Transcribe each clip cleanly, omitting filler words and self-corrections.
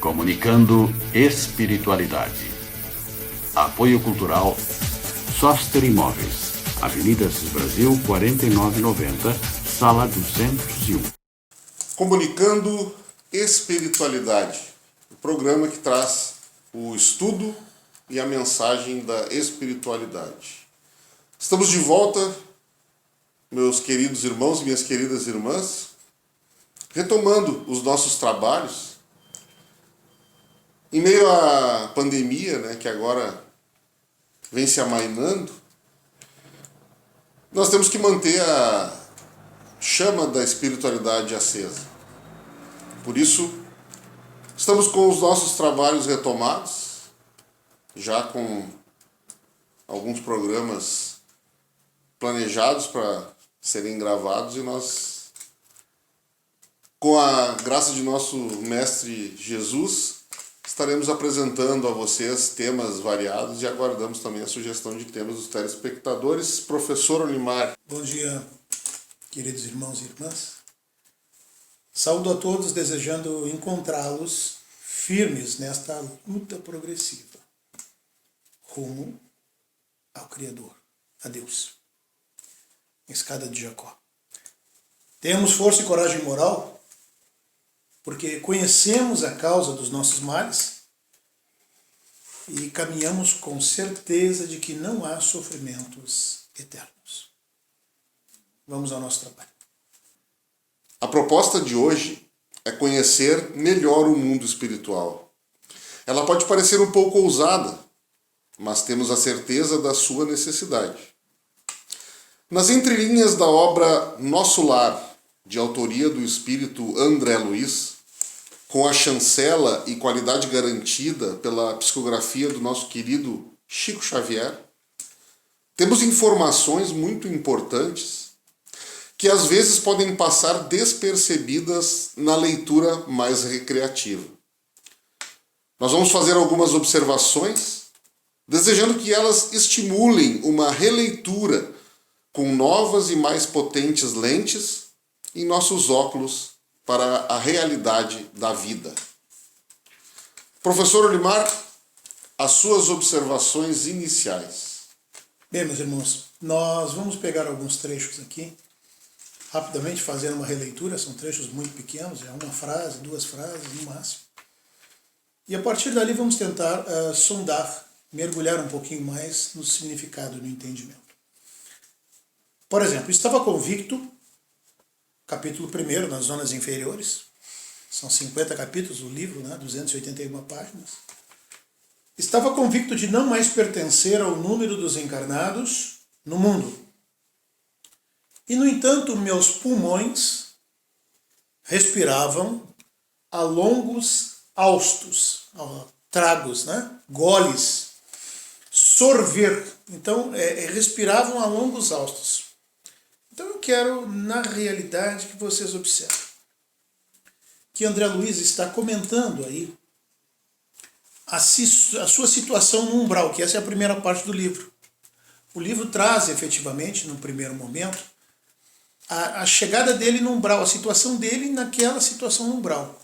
Comunicando espiritualidade. Apoio Cultural Soster Imóveis, Avenida Assis Brasil, 4990, Sala 201. Comunicando espiritualidade, o programa que traz o estudo e a mensagem da espiritualidade. Estamos de volta, meus queridos irmãos e minhas queridas irmãs, retomando os nossos trabalhos em meio à pandemia, que agora vem se amainando. Nós temos que manter a chama da espiritualidade acesa. Por isso, estamos com os nossos trabalhos retomados, já com alguns programas planejados para serem gravados, e nós, com a graça de nosso Mestre Jesus, estaremos apresentando a vocês temas variados e aguardamos também a sugestão de temas dos telespectadores. Professor Olimar. Bom dia, queridos irmãos e irmãs. Saúdo a todos, desejando encontrá-los firmes nesta luta progressiva rumo ao Criador, a Deus. Escada de Jacó. Tenhamos força e coragem moral, porque conhecemos a causa dos nossos males e caminhamos com certeza de que não há sofrimentos eternos. Vamos ao nosso trabalho. A proposta de hoje é conhecer melhor o mundo espiritual. Ela pode parecer um pouco ousada, mas temos a certeza da sua necessidade. Nas entrelinhas da obra Nosso Lar, de autoria do espírito André Luiz, com a chancela e qualidade garantida pela psicografia do nosso querido Chico Xavier, temos informações muito importantes que às vezes podem passar despercebidas na leitura mais recreativa. Nós vamos fazer algumas observações, desejando que elas estimulem uma releitura com novas e mais potentes lentes em nossos óculos para a realidade da vida. Professor Olimar, as suas observações iniciais. Bem, meus irmãos, nós vamos pegar alguns trechos aqui, rapidamente fazendo uma releitura. São trechos muito pequenos, é uma frase, duas frases no máximo. E a partir dali vamos tentar sondar, mergulhar um pouquinho mais no significado, no entendimento. Por exemplo, estava convicto, capítulo 1, nas zonas inferiores, são 50 capítulos o livro, 281 páginas. Estava convicto de não mais pertencer ao número dos encarnados no mundo. E, no entanto, meus pulmões respiravam a longos haustos, tragos, goles, sorver. Então, respiravam a longos haustos. Então eu quero, na realidade, que vocês observem que André Luiz está comentando aí a sua situação no umbral, que essa é a primeira parte do livro. O livro traz, efetivamente, no primeiro momento, a chegada dele no umbral, a situação dele naquela situação no umbral.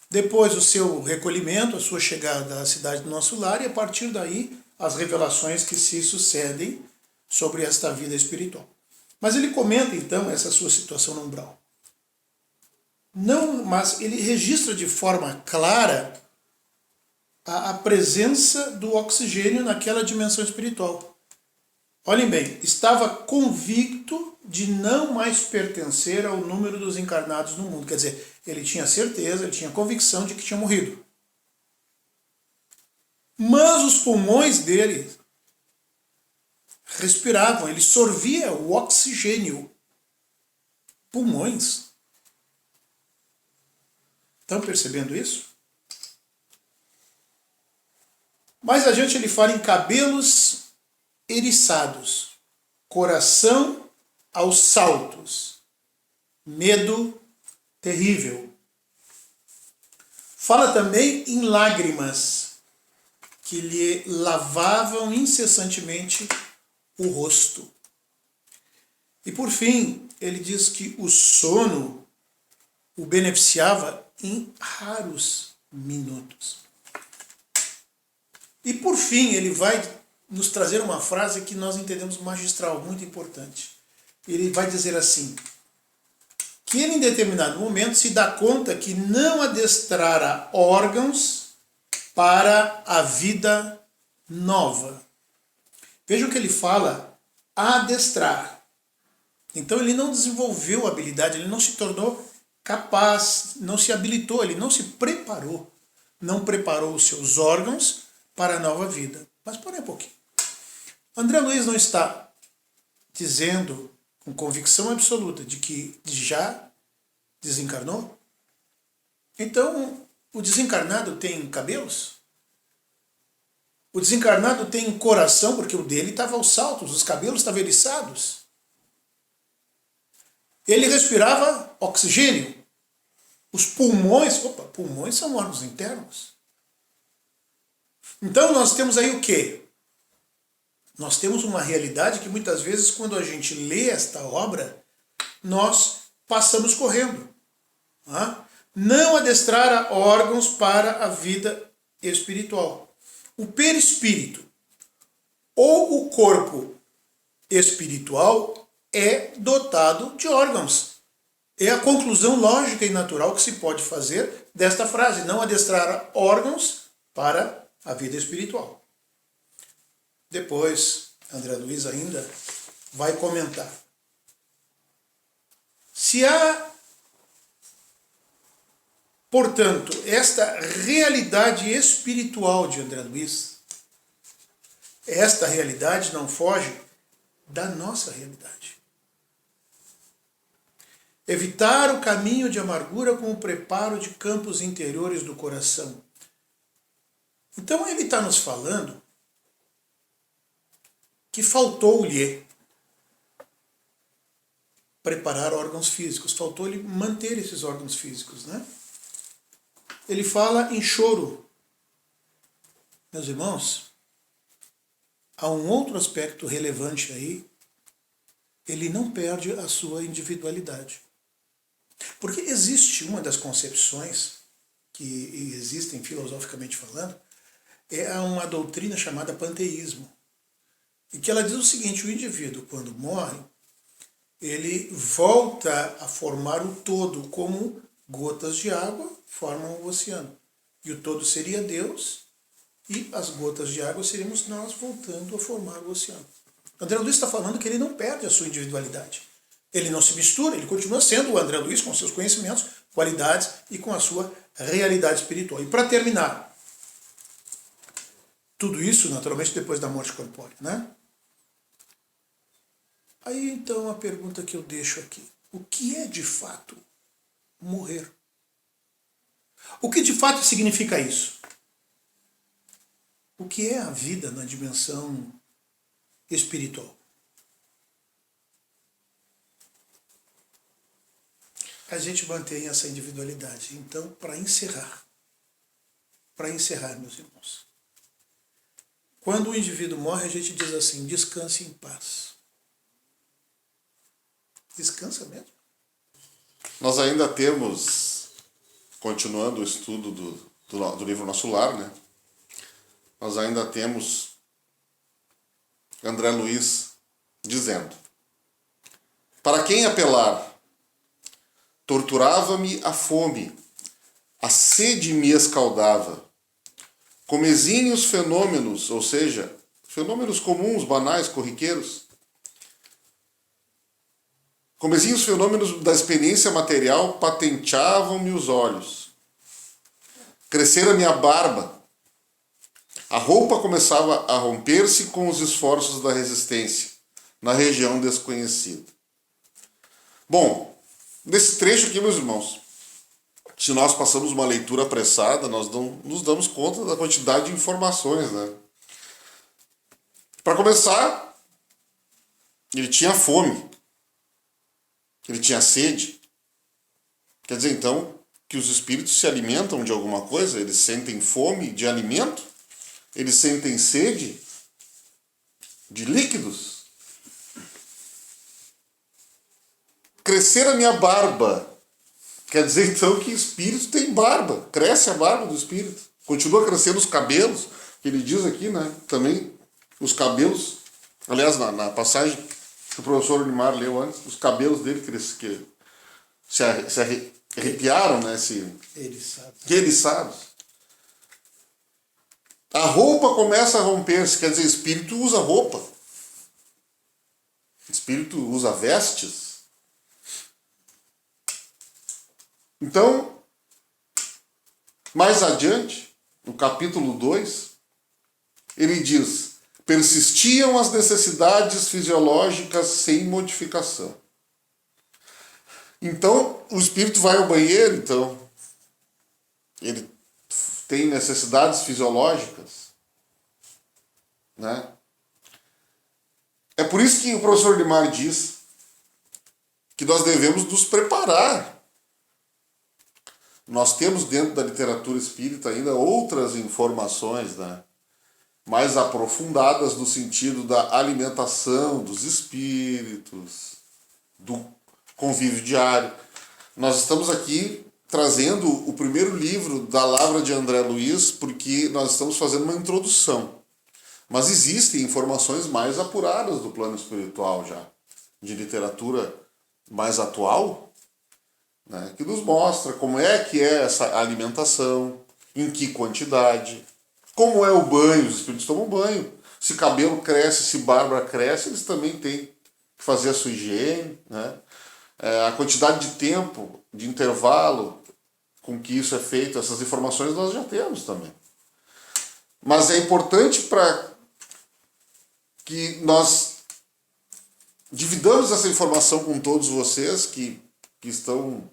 Depois o seu recolhimento, a sua chegada à cidade do Nosso Lar, e a partir daí as revelações que se sucedem sobre esta vida espiritual. Mas ele comenta, então, essa sua situação no umbral. Não, mas ele registra de forma clara a presença do oxigênio naquela dimensão espiritual. Olhem bem, estava convicto de não mais pertencer ao número dos encarnados no mundo. Quer dizer, ele tinha certeza, ele tinha convicção de que tinha morrido. Mas os pulmões dele respiravam, ele sorvia o oxigênio. Pulmões. Estão percebendo isso? Mais adiante ele fala em cabelos eriçados, coração aos saltos, medo terrível. Fala também em lágrimas que lhe lavavam incessantemente o rosto. E por fim, ele diz que o sono o beneficiava em raros minutos. E por fim, ele vai nos trazer uma frase que nós entendemos magistral, muito importante. Ele vai dizer assim, que ele em determinado momento se dá conta que não adestrara órgãos para a vida nova. Vejam que ele fala adestrar. Então ele não desenvolveu habilidade, ele não se tornou capaz, não se habilitou, ele não se preparou. Não preparou os seus órgãos para a nova vida. Mas porém um pouquinho. André Luiz não está dizendo com convicção absoluta de que já desencarnou? Então, o desencarnado tem cabelos? O desencarnado tem coração, porque o dele estava aos saltos, os cabelos estavam eriçados. Ele respirava oxigênio. Os pulmões, pulmões são órgãos internos. Então nós temos aí o quê? Nós temos uma realidade que muitas vezes quando a gente lê esta obra, nós passamos correndo. Não adestrar órgãos para a vida espiritual. O perispírito ou o corpo espiritual é dotado de órgãos. É a conclusão lógica e natural que se pode fazer desta frase, não adestrar órgãos para a vida espiritual. Depois, André Luiz ainda vai comentar. Se há, portanto, esta realidade espiritual de André Luiz, esta realidade não foge da nossa realidade. Evitar o caminho de amargura com o preparo de campos interiores do coração. Então ele está nos falando que faltou-lhe preparar órgãos físicos, faltou-lhe manter esses órgãos físicos, né? Ele fala em choro. Meus irmãos, há um outro aspecto relevante aí, ele não perde a sua individualidade. Porque existe uma das concepções que existem filosoficamente falando, é uma doutrina chamada panteísmo. E que ela diz o seguinte, o indivíduo, quando morre, ele volta a formar o todo, como gotas de água formam o oceano. E o todo seria Deus, e as gotas de água seríamos nós voltando a formar o oceano. André Luiz está falando que ele não perde a sua individualidade. Ele não se mistura, ele continua sendo o André Luiz com seus conhecimentos, qualidades e com a sua realidade espiritual. E para terminar, tudo isso, naturalmente, depois da morte corpórea, né? Aí, então, a pergunta que eu deixo aqui. O que é, de fato, morrer? O que, de fato, significa isso? O que é a vida na dimensão espiritual? A gente mantém essa individualidade. Então, para encerrar, meus irmãos, quando o indivíduo morre, a gente diz assim, descanse em paz. Descansa mesmo. Nós ainda temos, continuando o estudo do livro Nosso Lar, né? Nós ainda temos André Luiz dizendo: para quem apelar, torturava-me a fome, a sede me escaldava. Comezinhos fenômenos, ou seja, fenômenos comuns, banais, corriqueiros, comezinhos fenômenos da experiência material patenteavam-me os olhos. Crescera minha barba. A roupa começava a romper-se com os esforços da resistência, na região desconhecida. Bom, nesse trecho aqui, meus irmãos, se nós passamos uma leitura apressada, nós não nos damos conta da quantidade de informações, né? Para começar, ele tinha fome. Ele tinha sede. Quer dizer, então, que os espíritos se alimentam de alguma coisa? Eles sentem fome de alimento? Eles sentem sede de líquidos? Crescer a minha barba. Quer dizer então que espírito tem barba, cresce a barba do espírito, continua crescendo os cabelos, que ele diz aqui, né? Também os cabelos, aliás, na passagem que o professor Olimar leu antes, os cabelos dele que se arrepiaram, né? Eriçados. A roupa começa a romper-se, quer dizer, o espírito usa roupa. O espírito usa vestes. Então, mais adiante, no capítulo 2, ele diz: persistiam as necessidades fisiológicas sem modificação. Então, o espírito vai ao banheiro, então, ele tem necessidades fisiológicas, né? É por isso que o professor Limar diz que nós devemos nos preparar. Nós temos dentro da literatura espírita ainda outras informações, né, mais aprofundadas no sentido da alimentação dos espíritos, do convívio diário. Nós estamos aqui trazendo o primeiro livro da Lavra de André Luiz porque nós estamos fazendo uma introdução. Mas existem informações mais apuradas do plano espiritual já, de literatura mais atual, né, que nos mostra como é que é essa alimentação, em que quantidade, como é o banho, os espíritos tomam banho. Se cabelo cresce, se barba cresce, eles também têm que fazer a sua higiene, né? A quantidade de tempo, de intervalo com que isso é feito, essas informações nós já temos também. Mas é importante para que nós dividamos essa informação com todos vocês que estão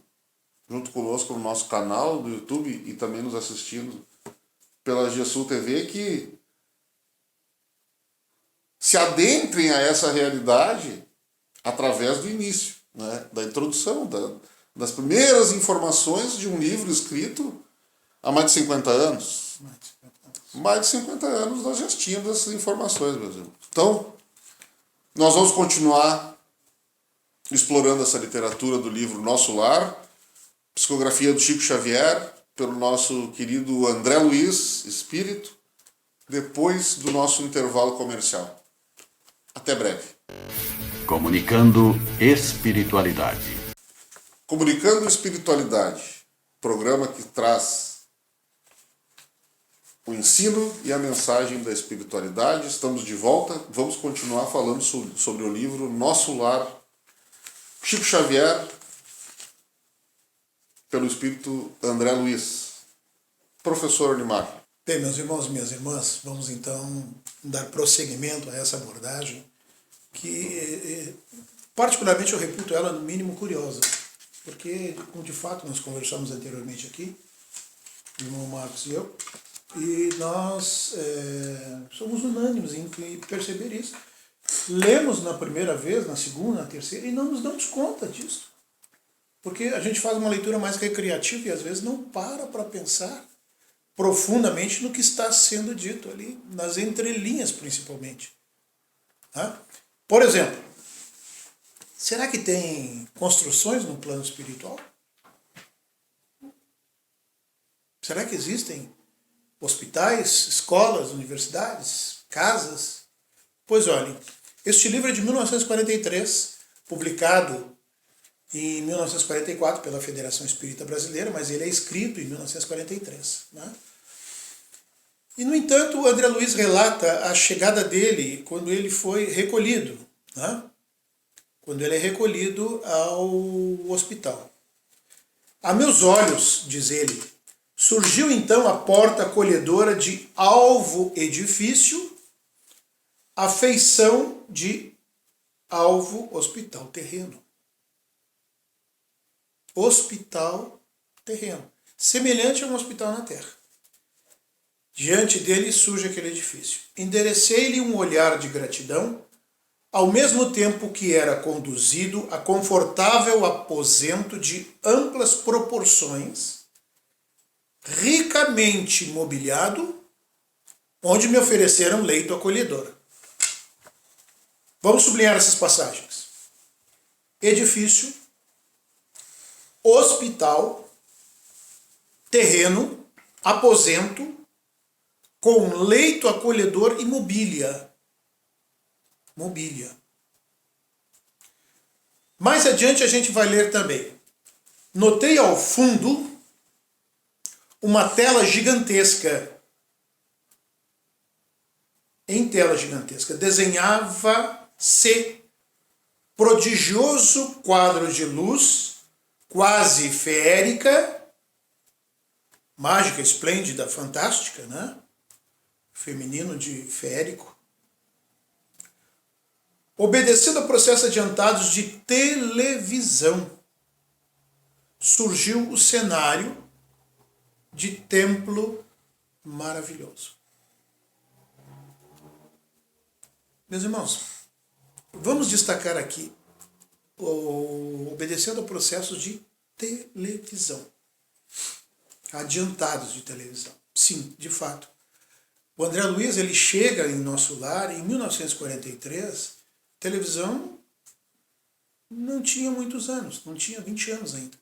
junto conosco no nosso canal do YouTube e também nos assistindo pela GESUL TV, que se adentrem a essa realidade através do início, né, da introdução, das primeiras informações de um livro escrito há mais de 50 anos. Mais de 50 anos nós já tínhamos essas informações, meus irmãos. Então, nós vamos continuar explorando essa literatura do livro Nosso Lar, psicografia do Chico Xavier, pelo nosso querido André Luiz, espírito, depois do nosso intervalo comercial. Até breve. Comunicando espiritualidade. Comunicando Espiritualidade, programa que traz o ensino e a mensagem da espiritualidade. Estamos de volta, vamos continuar falando sobre o livro Nosso Lar, Chico Xavier, pelo espírito André Luiz. Professor Limar. Bem, meus irmãos e minhas irmãs, vamos então dar prosseguimento a essa abordagem que, particularmente, eu reputo ela no mínimo curiosa, porque, como de fato nós conversamos anteriormente aqui, o irmão Marcos e eu, e nós somos unânimes em perceber isso. Lemos na primeira vez, na segunda, na terceira, e não nos damos conta disso. Porque a gente faz uma leitura mais recreativa e às vezes não para pensar profundamente no que está sendo dito ali, nas entrelinhas principalmente. Tá? Por exemplo, será que tem construções no plano espiritual? Será que existem hospitais, escolas, universidades, casas? Pois olhem, este livro é de 1943, publicado em 1944 pela Federação Espírita Brasileira, mas ele é escrito em 1943. Né? E, no entanto, o André Luiz relata a chegada dele quando ele foi recolhido, né? Quando ele é recolhido ao hospital. A meus olhos, diz ele, surgiu então a porta acolhedora de alvo edifício, a feição de alvo hospital terreno. Hospital terreno, semelhante a um hospital na terra. Diante dele surge aquele edifício. Enderecei-lhe um olhar de gratidão, ao mesmo tempo que era conduzido a confortável aposento de amplas proporções, ricamente mobiliado, onde me ofereceram leito acolhedor. Vamos sublinhar essas passagens. Edifício, hospital, terreno, aposento, com leito acolhedor e mobília. Mobília. Mais adiante a gente vai ler também. Notei ao fundo uma tela gigantesca. Em tela gigantesca desenhava-se prodigioso quadro de luz, quase feérica, mágica, esplêndida, fantástica, né? Feminino de feérico. Obedecendo a processos adiantados de televisão, surgiu o cenário de templo maravilhoso. Meus irmãos, vamos destacar aqui, obedecendo a processos de televisão, adiantados de televisão. Sim, de fato. O André Luiz, ele chega em nosso lar em 1943, televisão não tinha muitos anos, não tinha 20 anos ainda.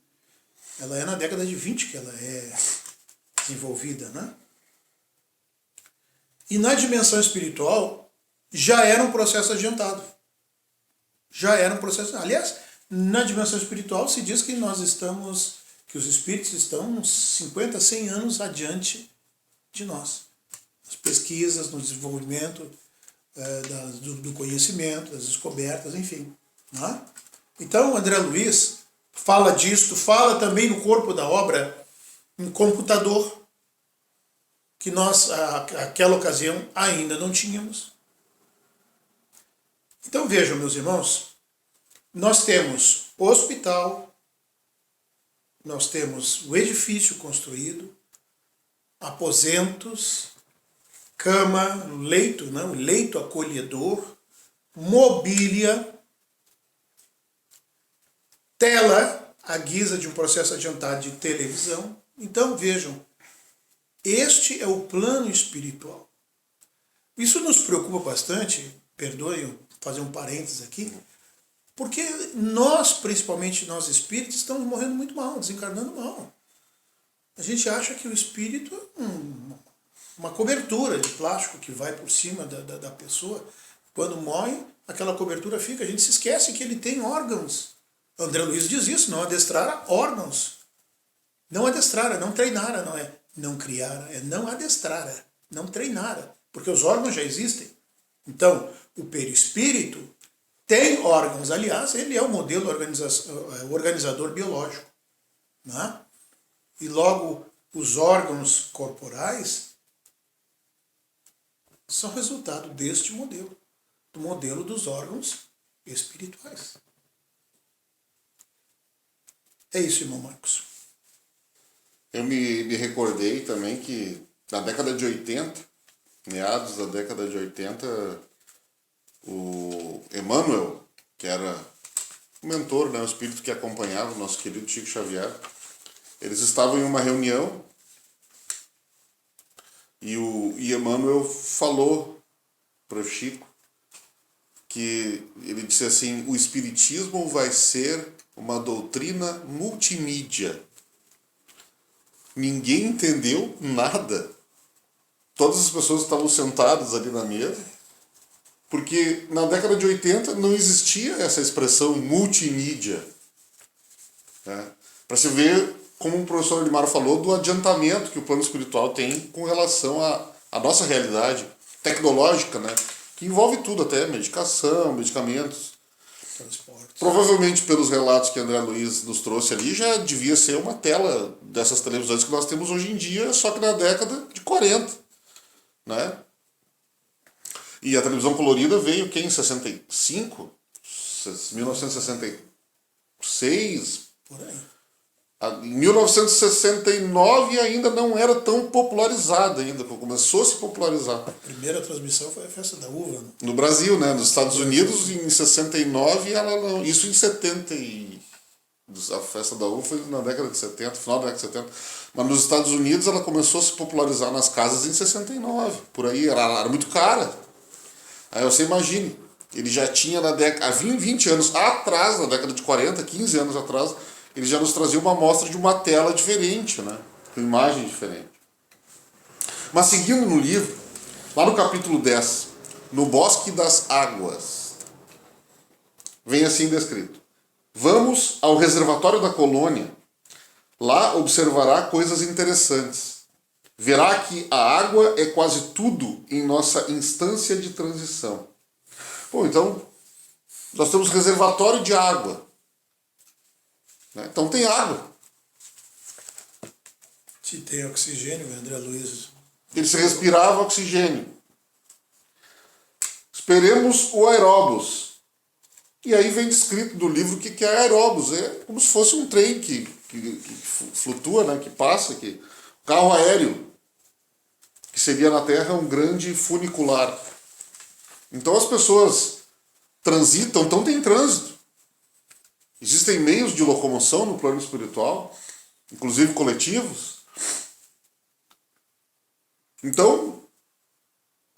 Ela é na década de 20 que ela é desenvolvida, né? E na dimensão espiritual, já era um processo adiantado. Já era um processo... Aliás, na dimensão espiritual se diz que que os espíritos estão uns 50, 100 anos adiante de nós. Nas pesquisas, no desenvolvimento do conhecimento, das descobertas, enfim. Né? Então, André Luiz fala disto, fala também no corpo da obra, em computador, que nós, naquela ocasião, ainda não tínhamos. Então vejam, meus irmãos, nós temos o hospital, nós temos o edifício construído, aposentos, cama, leito, né? O leito acolhedor, mobília, tela, à guisa de um processo adiantado de televisão. Então vejam, este é o plano espiritual. Isso nos preocupa bastante, perdoem fazer um parênteses aqui, porque nós, principalmente nós espíritos, estamos morrendo muito mal, desencarnando mal. A gente acha que o espírito é uma cobertura de plástico que vai por cima da pessoa. Quando morre, aquela cobertura fica. A gente se esquece que ele tem órgãos. André Luiz diz isso, não adestrara órgãos. Não adestrara, não treinara, não é não criara, é não adestrara, não treinara, porque os órgãos já existem. Então, o perispírito tem órgãos, aliás, ele é o modelo organizador biológico. Né? E logo, os órgãos corporais são resultado deste modelo, do modelo dos órgãos espirituais. É isso, irmão Marcos. Eu me recordei também que na década de 80, meados da década de 80, o Emmanuel, que era o mentor, né, o espírito que acompanhava o nosso querido Chico Xavier, eles estavam em uma reunião e o Emmanuel falou para o Chico que ele disse assim: o espiritismo vai ser uma doutrina multimídia. Ninguém entendeu nada. Todas as pessoas estavam sentadas ali na mesa, porque na década de 80 não existia essa expressão multimídia. Né? Para se ver, como o professor Elimar falou, do adiantamento que o plano espiritual tem com relação à nossa realidade tecnológica, né? Que envolve tudo, até medicação, medicamentos. Transporte. Provavelmente, pelos relatos que André Luiz nos trouxe ali, já devia ser uma tela dessas televisões que nós temos hoje em dia, só que na década de 40. Né? E a televisão colorida veio em 65? 1966? Por aí. Em 1969 ainda não era tão popularizada ainda, começou a se popularizar. A primeira transmissão foi a Festa da Uva. Né? No Brasil, né? Nos Estados Unidos, em 69, ela não. Isso em 70. A Festa da Uva foi na década de 70, final da década de 70. Mas nos Estados Unidos ela começou a se popularizar nas casas em 69. Por aí, era muito cara. Aí você imagine, ele já tinha há 20 anos atrás, na década de 40, 15 anos atrás, ele já nos trazia uma amostra de uma tela diferente, né? Com imagem diferente. Mas seguindo no livro, lá no capítulo 10, no Bosque das Águas, vem assim descrito: vamos ao reservatório da colônia, lá observará coisas interessantes. Verá que a água é quase tudo em nossa instância de transição. Bom, então, nós temos reservatório de água. Então tem água. Se tem oxigênio, André Luiz. Ele se respirava oxigênio. Esperemos o aeróbus. E aí vem descrito do livro o que é aeróbus. É como se fosse um trem que flutua, né? Que passa, carro aéreo, que seria na Terra um grande funicular. Então as pessoas transitam, então tem trânsito. Existem meios de locomoção no plano espiritual, inclusive coletivos. Então,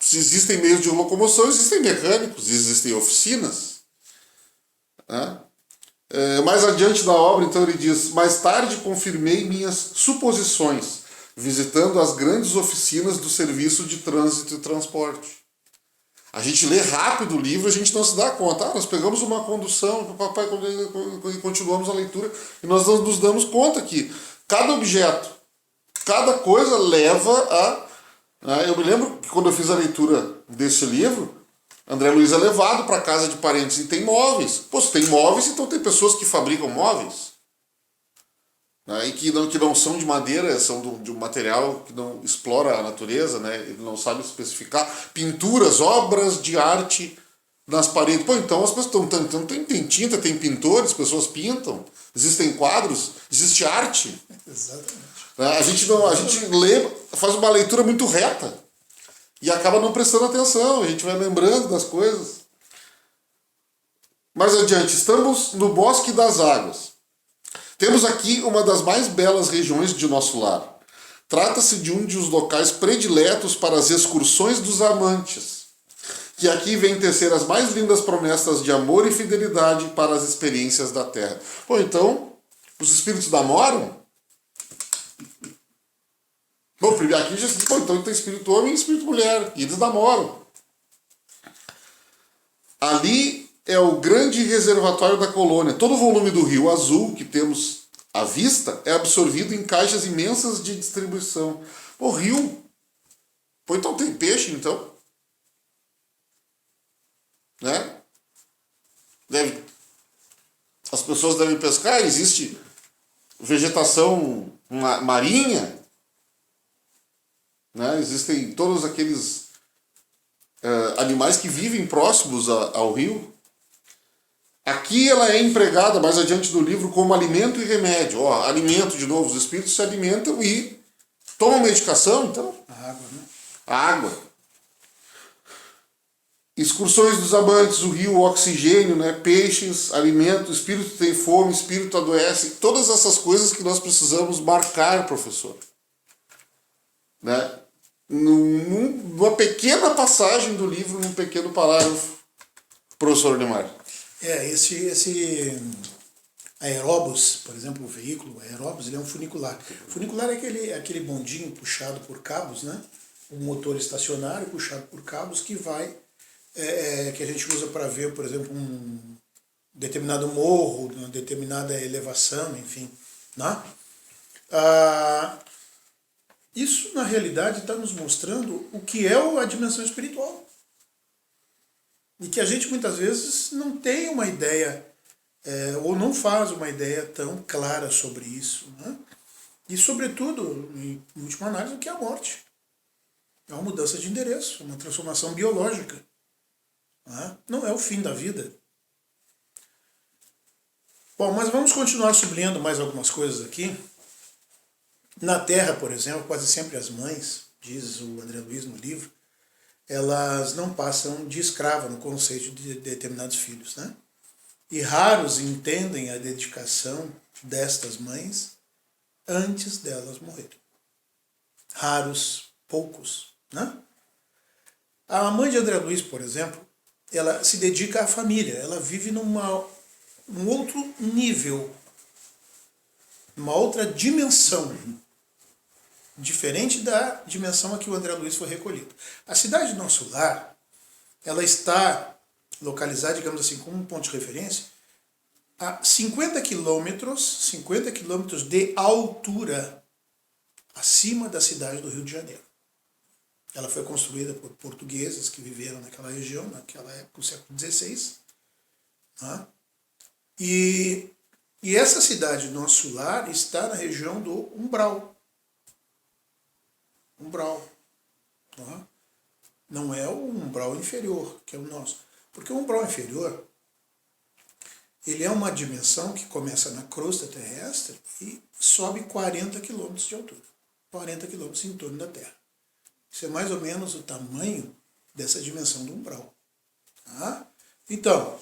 se existem meios de locomoção, existem mecânicos, existem oficinas. Né? Mais adiante da obra, então, ele diz: mais tarde confirmei minhas suposições, visitando as grandes oficinas do serviço de trânsito e transporte. A gente lê rápido o livro, a gente não se dá conta. Nós pegamos uma condução, o papai continuamos a leitura, e nós nos damos conta que cada objeto, cada coisa leva a... Eu me lembro que quando eu fiz a leitura desse livro, André Luiz é levado para casa de parentes e tem móveis. Pô, se tem móveis, então tem pessoas que fabricam móveis. E que não são de madeira, são de um material que não explora a natureza, né? Ele não sabe especificar. Pinturas, obras de arte nas paredes. Pô, então as pessoas tem tinta, tem pintores, pessoas pintam, existem quadros, existe arte. Exatamente. A gente lê, faz uma leitura muito reta e acaba não prestando atenção, a gente vai lembrando das coisas. Mais adiante, estamos no Bosque das Águas. Temos aqui uma das mais belas regiões de nosso lar. Trata-se de um dos locais prediletos para as excursões dos amantes, que aqui vêm tecer as mais lindas promessas de amor e fidelidade para as experiências da terra. Pô, então, os espíritos namoram? Bom, aqui já se diz, então tem espírito homem e espírito mulher, e eles namoram. Ali é o grande reservatório da colônia. Todo o volume do Rio Azul que temos à vista é absorvido em caixas imensas de distribuição. O rio. Pô, então tem peixe, então. Né? As pessoas devem pescar, existe vegetação marinha. Né? Existem todos aqueles animais que vivem próximos ao rio. Aqui ela é empregada, mais adiante do livro, como alimento e remédio. Alimento, de novo, os espíritos se alimentam e tomam medicação, então. A água, né? A água. Excursões dos amantes, o rio, o oxigênio, né? Peixes, alimento, espírito tem fome, espírito adoece. Todas essas coisas que nós precisamos marcar, professor. Né? Numa pequena passagem do livro, num pequeno parágrafo, professor Neymar. Esse aeróbus, por exemplo, o veículo aeróbus, ele é um funicular. Funicular é aquele bondinho puxado por cabos, né? Um motor estacionário puxado por cabos que vai, que a gente usa para ver, por exemplo, um determinado morro, uma determinada elevação, enfim. Né? Isso, na realidade, está nos mostrando o que é a dimensão espiritual. E que a gente, muitas vezes, não tem uma ideia, ou não faz uma ideia tão clara sobre isso. Né? E, sobretudo, em última análise, o que é a morte. É uma mudança de endereço, uma transformação biológica. Né? Não é o fim da vida. Bom, mas vamos continuar sublinhando mais algumas coisas aqui. Na Terra, por exemplo, quase sempre as mães, diz o André Luiz no livro, elas não passam de escrava no conceito de determinados filhos, né? E raros entendem a dedicação destas mães antes delas morrerem. Raros, poucos, né? A mãe de André Luiz, por exemplo, ela se dedica à família, ela vive num outro nível uma outra dimensão, diferente da dimensão a que o André Luiz foi recolhido. A cidade Nosso Lar, ela está localizada, digamos assim, como um ponto de referência, a 50 quilômetros de altura acima da cidade do Rio de Janeiro. Ela foi construída por portugueses que viveram naquela região, naquela época, no século XVI. Né? E essa cidade Nosso Lar está na região do Umbral. Umbral. Tá? Não é o umbral inferior, que é o nosso. Porque o umbral inferior, ele é uma dimensão que começa na crosta terrestre e sobe 40 quilômetros de altura. 40 quilômetros em torno da Terra. Isso é mais ou menos o tamanho dessa dimensão do umbral. Tá? Então,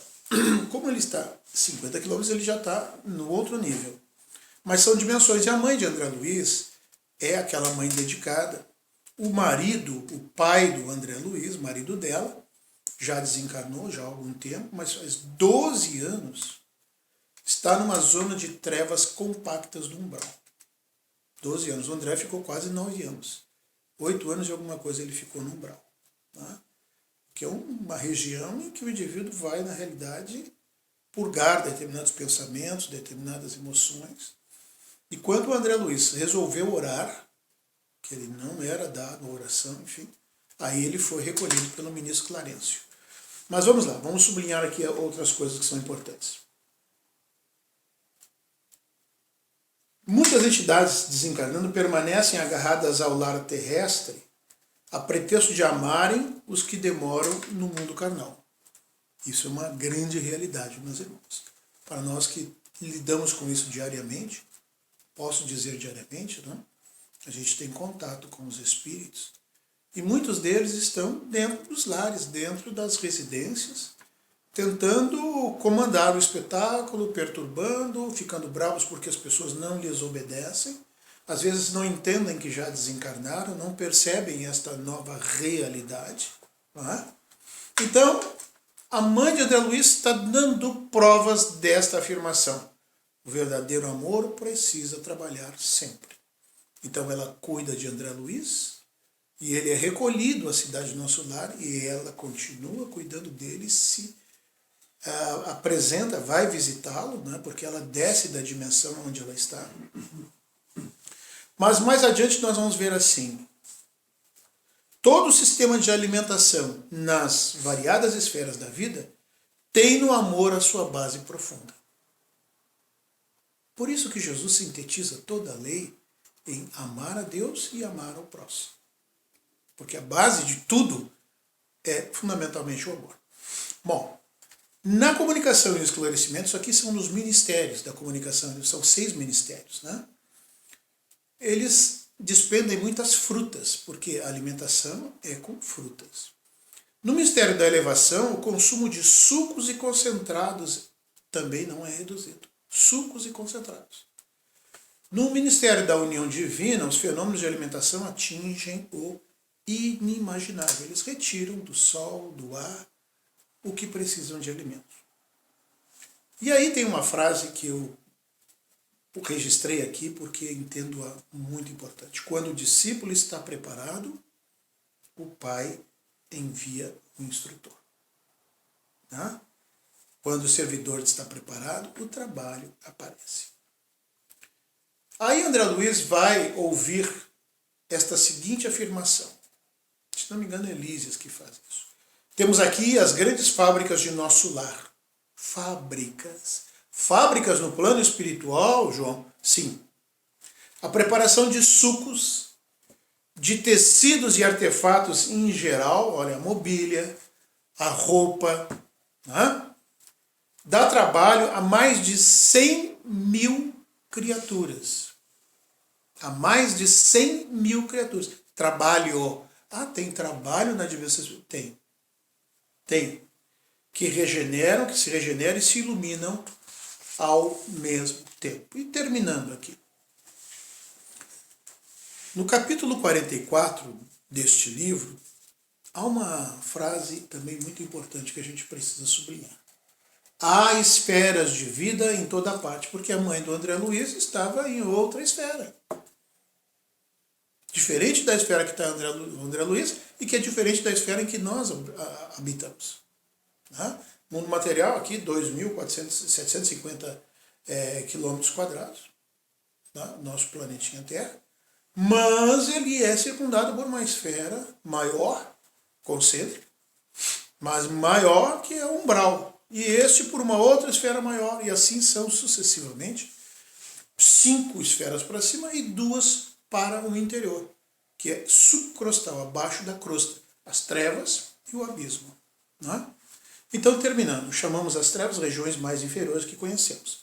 como ele está 50 quilômetros, ele já está no outro nível. Mas são dimensões. E a mãe de André Luiz é aquela mãe dedicada. O marido, o pai do André Luiz, marido dela, já desencarnou já há algum tempo, mas faz 12 anos está numa zona de trevas compactas do umbral. 12 anos. O André ficou quase 9 anos. 8 anos e alguma coisa ele ficou no umbral. Tá? Que é uma região em que o indivíduo vai, na realidade, purgar determinados pensamentos, determinadas emoções. E quando o André Luiz resolveu orar, que ele não era dado a oração, enfim, aí ele foi recolhido pelo ministro Clarencio. Mas vamos lá, vamos sublinhar aqui outras coisas que são importantes. Muitas entidades desencarnando permanecem agarradas ao lar terrestre a pretexto de amarem os que demoram no mundo carnal. Isso é uma grande realidade, meus irmãos. Para nós que lidamos com isso diariamente, posso dizer diariamente, não? A gente tem contato com os espíritos e muitos deles estão dentro dos lares, dentro das residências, tentando comandar o espetáculo, perturbando, ficando bravos porque as pessoas não lhes obedecem, às vezes não entendem que já desencarnaram, não percebem esta nova realidade. Não é? Então, a mãe de André Luiz está dando provas desta afirmação. O verdadeiro amor precisa trabalhar sempre. Então ela cuida de André Luiz e ele é recolhido à cidade Nosso Lar e ela continua cuidando dele, se apresenta, vai visitá-lo, né, porque ela desce da dimensão onde ela está. Mas mais adiante nós vamos ver assim, todo o sistema de alimentação nas variadas esferas da vida tem no amor a sua base profunda. Por isso que Jesus sintetiza toda a lei em amar a Deus e amar ao próximo. Porque a base de tudo é fundamentalmente o amor. Bom, na comunicação e esclarecimento, isso aqui são os ministérios da comunicação, são 6 ministérios, né? Eles despendem muitas frutas, porque a alimentação é com frutas. No Ministério da Elevação, o consumo de sucos e concentrados também não é reduzido. Sucos e concentrados. No Ministério da União Divina, os fenômenos de alimentação atingem o inimaginável. Eles retiram do sol, do ar, o que precisam de alimentos. E aí tem uma frase que eu registrei aqui porque entendo-a muito importante. Quando o discípulo está preparado, o pai envia o instrutor. Tá? Quando o servidor está preparado, o trabalho aparece. Aí André Luiz vai ouvir esta seguinte afirmação. Se não me engano, é Elísias que faz isso. Temos aqui as grandes fábricas de Nosso Lar. Fábricas. Fábricas no plano espiritual, João? Sim. A preparação de sucos, de tecidos e artefatos em geral, olha, a mobília, a roupa, né? Dá trabalho a mais de 100.000 criaturas. A mais de 100.000 criaturas. Trabalho. Ah, tem trabalho na diversidade? Tem. Tem. Que regeneram, que se regeneram e se iluminam ao mesmo tempo. E terminando aqui. No capítulo 44 deste livro, há uma frase também muito importante que a gente precisa sublinhar. há esferas de vida em toda parte, porque a mãe do André Luiz estava em outra esfera. Diferente da esfera que está o André Luiz e que é diferente da esfera em que nós habitamos. Né? Mundo material aqui, 2.750 quilômetros quadrados, né? Nosso planetinha Terra, mas ele é circundado por uma esfera maior, concêntrica, mas maior que é o umbral, e este por uma outra esfera maior, e assim são sucessivamente 5 esferas para cima e 2 para o interior, que é subcrostal, abaixo da crosta, as trevas e o abismo. Né? Então, terminando, chamamos as trevas regiões mais inferiores que conhecemos.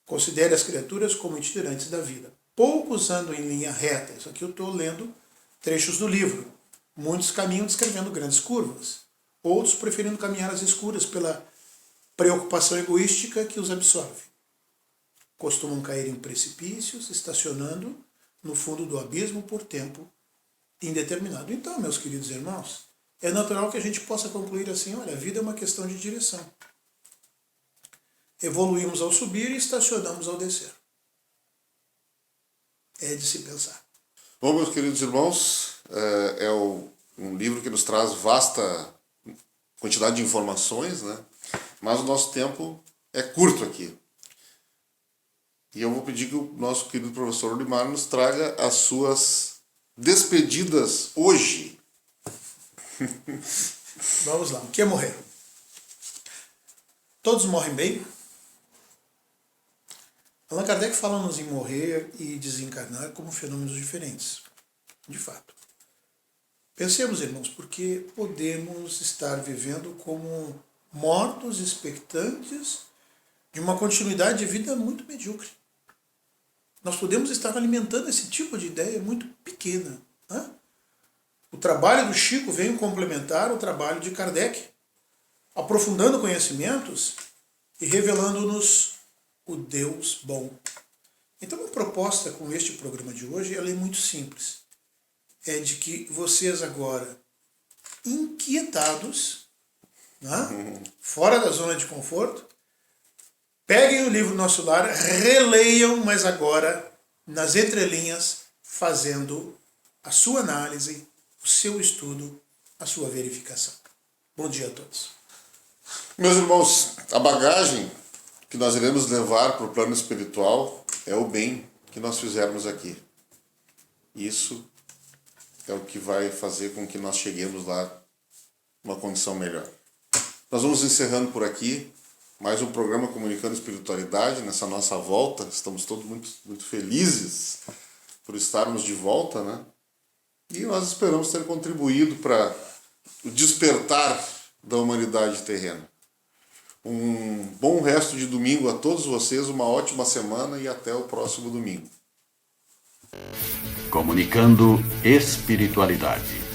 Considere as criaturas como itinerantes da vida. Poucos andam em linha reta. Isso aqui eu estou lendo trechos do livro. Muitos caminham descrevendo grandes curvas. Outros preferindo caminhar às escuras pela preocupação egoística que os absorve. Costumam cair em precipícios, estacionando no fundo do abismo por tempo indeterminado. Então, meus queridos irmãos, é natural que a gente possa concluir assim, olha, a vida é uma questão de direção. Evoluímos ao subir e estacionamos ao descer. É de se pensar. Bom, meus queridos irmãos, um livro que nos traz vasta quantidade de informações, né? Mas o nosso tempo é curto aqui. E eu vou pedir que o nosso querido professor Olimar nos traga as suas despedidas hoje. Vamos lá. O que é morrer? Todos morrem bem? Allan Kardec fala-nos em morrer e desencarnar como fenômenos diferentes. De fato. Pensemos, irmãos, porque podemos estar vivendo como mortos expectantes de uma continuidade de vida muito medíocre. Nós podemos estar alimentando esse tipo de ideia muito pequena. Né? O trabalho do Chico veio complementar o trabalho de Kardec, aprofundando conhecimentos e revelando-nos o Deus bom. Então a proposta com este programa de hoje ela é muito simples. É de que vocês agora, inquietados, né, fora da zona de conforto, peguem o livro Nosso Lar, releiam, mas agora nas entrelinhas, fazendo a sua análise, o seu estudo, a sua verificação. Bom dia a todos. Meus irmãos, a bagagem que nós iremos levar para o plano espiritual é o bem que nós fizermos aqui. Isso é o que vai fazer com que nós cheguemos lá numa condição melhor. Nós vamos encerrando por aqui mais um programa Comunicando Espiritualidade, nessa nossa volta. Estamos todos muito, muito felizes por estarmos de volta, né? E nós esperamos ter contribuído para o despertar da humanidade terrena. Um bom resto de domingo a todos vocês, uma ótima semana e até o próximo domingo. Comunicando Espiritualidade.